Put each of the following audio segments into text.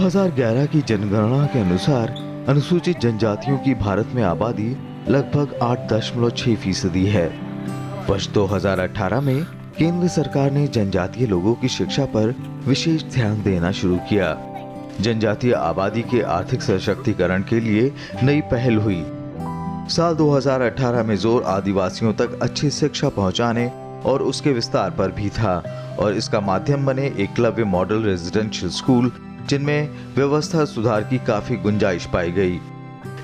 2011 की जनगणना के अनुसार अनुसूचित जनजातियों की भारत में आबादी लगभग 8.6% है। वर्ष 2018 में केंद्र सरकार ने जनजातीय लोगों की शिक्षा पर विशेष ध्यान देना शुरू किया। जनजातीय आबादी के आर्थिक सशक्तिकरण के लिए नई पहल हुई। साल 2018 में जोर आदिवासियों तक अच्छी शिक्षा पहुंचाने और उसके विस्तार पर भी था और इसका माध्यम बने एकलव्य मॉडल रेजिडेंशियल स्कूल, जिनमें व्यवस्था सुधार की काफी गुंजाइश पाई गई।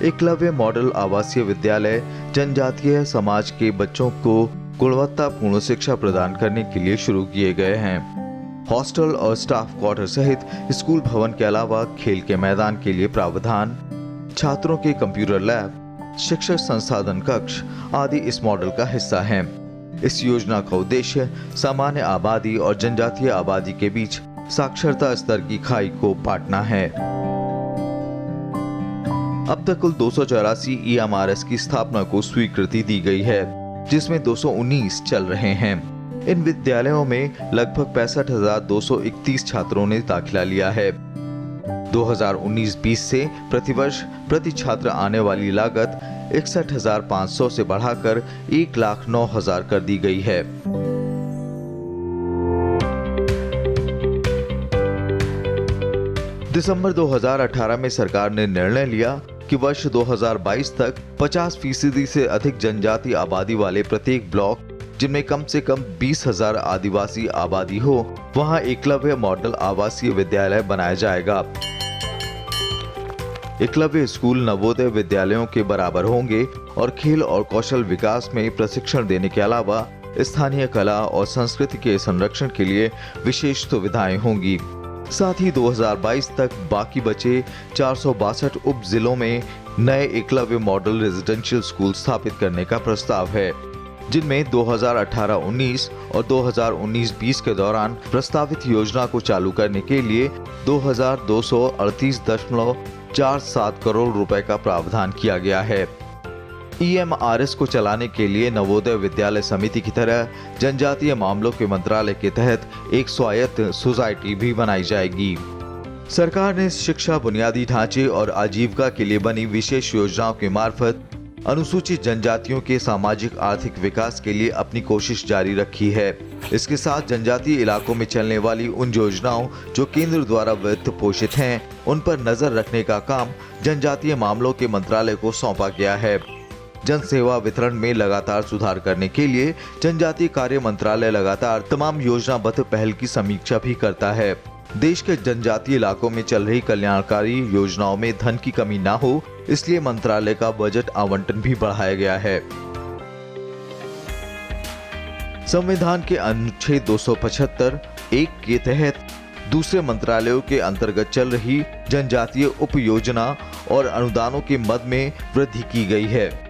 एकलव्य मॉडल आवासीय विद्यालय जनजातीय समाज के बच्चों को गुणवत्तापूर्ण शिक्षा प्रदान करने के लिए शुरू किए गए हैं। हॉस्टल और स्टाफ क्वार्टर सहित स्कूल भवन के अलावा खेल के मैदान के लिए प्रावधान, छात्रों के कंप्यूटर लैब, शिक्षक संसाधन कक्ष आदि इस मॉडल का हिस्सा हैं। इस योजना का उद्देश्य सामान्य आबादी और जनजातीय आबादी के बीच साक्षरता स्तर की खाई को पाटना है। अब तक कुल 284 EMRS की स्थापना को स्वीकृति दी गई है, जिसमें 219 चल रहे हैं। इन विद्यालयों में लगभग 65,231 छात्रों ने दाखिला लिया है। 2019-20 से प्रतिवर्ष प्रति छात्र आने वाली लागत 61,500 से बढ़ाकर 1,09,000 कर दी गई है। दिसंबर 2018 में सरकार ने निर्णय लिया कि वर्ष 2022 तक 50% से अधिक जनजाति आबादी वाले प्रत्येक ब्लॉक, जिनमें कम से कम 20,000 आदिवासी आबादी हो, वहां एकलव्य मॉडल आवासीय विद्यालय बनाया जाएगा। एकलव्य स्कूल नवोदय विद्यालयों के बराबर होंगे और खेल और कौशल विकास में प्रशिक्षण देने के अलावा स्थानीय कला और संस्कृति के संरक्षण के लिए विशेष सुविधाएं होंगी। साथ ही 2022 तक बाकी बचे 462 उप जिलों में नए एकलव्य मॉडल रेजिडेंशियल स्कूल स्थापित करने का प्रस्ताव है, जिनमें 2018-19 और 2019-20 के दौरान प्रस्तावित योजना को चालू करने के लिए 2,238.47 करोड़ रुपए का प्रावधान किया गया है। EMRS को चलाने के लिए नवोदय विद्यालय समिति की तरह जनजातीय मामलों के मंत्रालय के तहत एक स्वायत्त सोसाइटी भी बनाई जाएगी। सरकार ने शिक्षा, बुनियादी ढांचे और आजीविका के लिए बनी विशेष योजनाओं के मार्फत अनुसूचित जनजातियों के सामाजिक आर्थिक विकास के लिए अपनी कोशिश जारी रखी है। इसके साथ जनजातीय इलाकों में चलने वाली उन योजनाओं जो केंद्र द्वारा वित्त पोषित हैं, उन पर नजर रखने का काम जनजातीय मामलों के मंत्रालय को सौंपा गया है। जन सेवा वितरण में लगातार सुधार करने के लिए जनजातीय कार्य मंत्रालय लगातार तमाम योजनाबद्ध पहल की समीक्षा भी करता है। देश के जनजातीय इलाकों में चल रही कल्याणकारी योजनाओं में धन की कमी ना हो, इसलिए मंत्रालय का बजट आवंटन भी बढ़ाया गया है। संविधान के अनुच्छेद 275(1) के तहत दूसरे मंत्रालयों के अंतर्गत चल रही जनजातीय उप योजना और अनुदानों के मद में वृद्धि की गई है।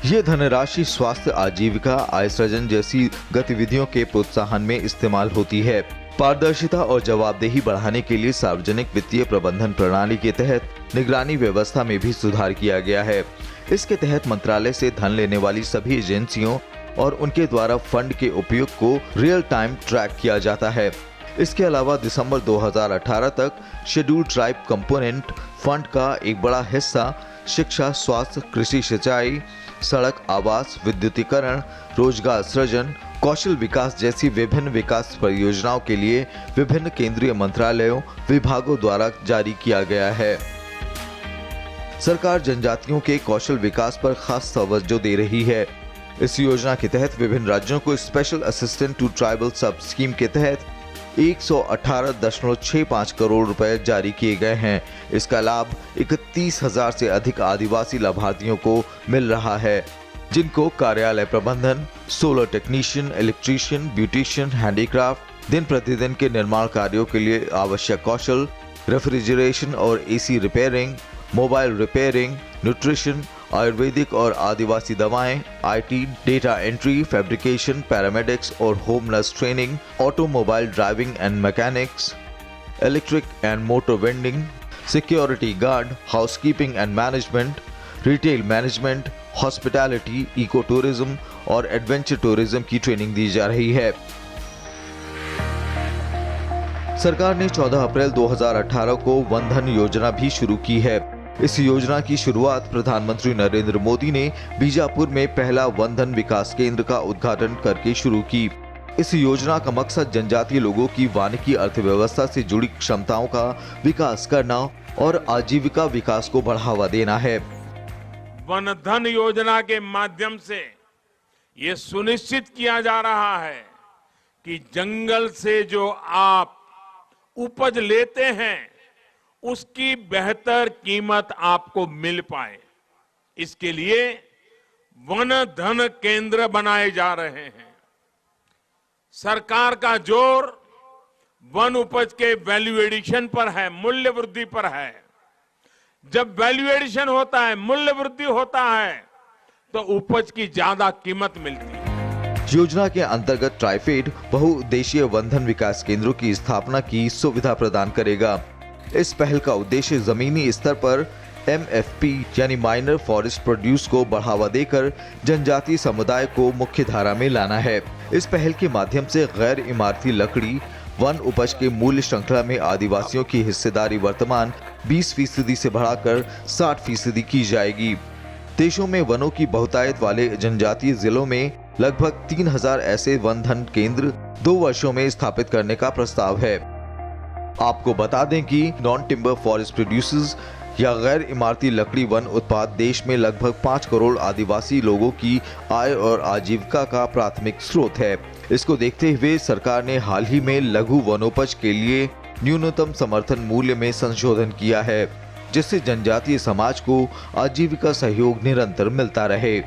ये धनराशि स्वास्थ्य, आजीविका, आय सृजन जैसी गतिविधियों के प्रोत्साहन में इस्तेमाल होती है। पारदर्शिता और जवाबदेही बढ़ाने के लिए सार्वजनिक वित्तीय प्रबंधन प्रणाली के तहत निगरानी व्यवस्था में भी सुधार किया गया है। इसके तहत मंत्रालय से धन लेने वाली सभी एजेंसियों और उनके द्वारा फंड के उपयोग को रियल टाइम ट्रैक किया जाता है। इसके अलावा दिसंबर 2018 तक शेड्यूल ट्राइब कंपोनेंट फंड का एक बड़ा हिस्सा शिक्षा, स्वास्थ्य, कृषि, सिंचाई, सड़क, आवास, विद्युतीकरण, रोजगार सृजन, कौशल विकास जैसी विभिन्न विकास परियोजनाओं के लिए विभिन्न केंद्रीय मंत्रालयों, विभागों द्वारा जारी किया गया है। सरकार जनजातियों के कौशल विकास पर खास तवज्जो दे रही है। इस योजना के तहत विभिन्न राज्यों को special assistant to tribal sub scheme के तहत 118.65 करोड़ रुपए जारी किए गए हैं। इसका लाभ 31,000 से अधिक आदिवासी लाभार्थियों को मिल रहा है, जिनको कार्यालय प्रबंधन, solar technician, electrician, beautician, handicraft, दिन प्रतिदिन के निर्माण कार्यों के लिए आवश्यक कौशल, रेफ्रिजरेशन और AC repairing, mobile repairing, nutrition, Ayurvedic और आदिवासी दवाएं, IT, data entry, fabrication, paramedics और home nurse training, automobile driving and mechanics, electric and motor vending, security guard, housekeeping and management, retail management, hospitality, eco tourism और adventure tourism की training दी जा रही है। सरकार ने 14 अप्रैल 2018 को वन धन योजना भी शुरू की है। इस योजना की शुरुआत प्रधानमंत्री नरेंद्र मोदी ने बीजापुर में पहला वन धन विकास केंद्र का उद्घाटन करके शुरू की। इस योजना का मकसद जनजातीय लोगों की वानिकी अर्थव्यवस्था से जुड़ी क्षमताओं का विकास करना और आजीविका विकास को बढ़ावा देना है। वन धन योजना के माध्यम से ये सुनिश्चित किया जा रहा है कि जंगल से जो आप उपज लेते हैं उसकी बेहतर कीमत आपको मिल पाए। इसके लिए वन धन केंद्र बनाए जा रहे हैं। सरकार का जोर वन उपज के वैल्यू एडिशन पर है, मूल्य वृद्धि पर है। जब वैल्यू एडिशन होता है, मूल्य वृद्धि होता है, तो उपज की ज्यादा कीमत मिलती है। योजना के अंतर्गत ट्राइफेड बहुउद्देशीय वन धन विकास केंद्रों की स्थापना की सुविधा प्रदान करेगा। इस पहल का उद्देश्य जमीनी स्तर पर MFP यानी माइनर फॉरेस्ट प्रोड्यूस को बढ़ावा देकर जनजातीय समुदाय को मुख्य धारा में लाना है। इस पहल के माध्यम से गैर इमारती लकड़ी वन उपज के मूल्य श्रृंखला में आदिवासियों की हिस्सेदारी वर्तमान 20% से बढ़ाकर 60% की जाएगी। देशों में वनों की बहुतायत वाले जनजातीय जिलों में लगभग 3000 ऐसे वन धन केंद्र 2 वर्षों में स्थापित करने का प्रस्ताव है। आपको बता दें कि नॉन टिम्बर फॉरेस्ट प्रोड्यूसर्स या गैर इमारती लकड़ी वन उत्पाद देश में लगभग 5 करोड़ आदिवासी लोगों की आय और आजीविका का प्राथमिक स्रोत है। इसको देखते हुए सरकार ने हाल ही में लघु वनोपज के लिए न्यूनतम समर्थन मूल्य में संशोधन किया है, जिससे जनजातीय समाज को आजीविका सहयोग निरंतर मिलता रहे।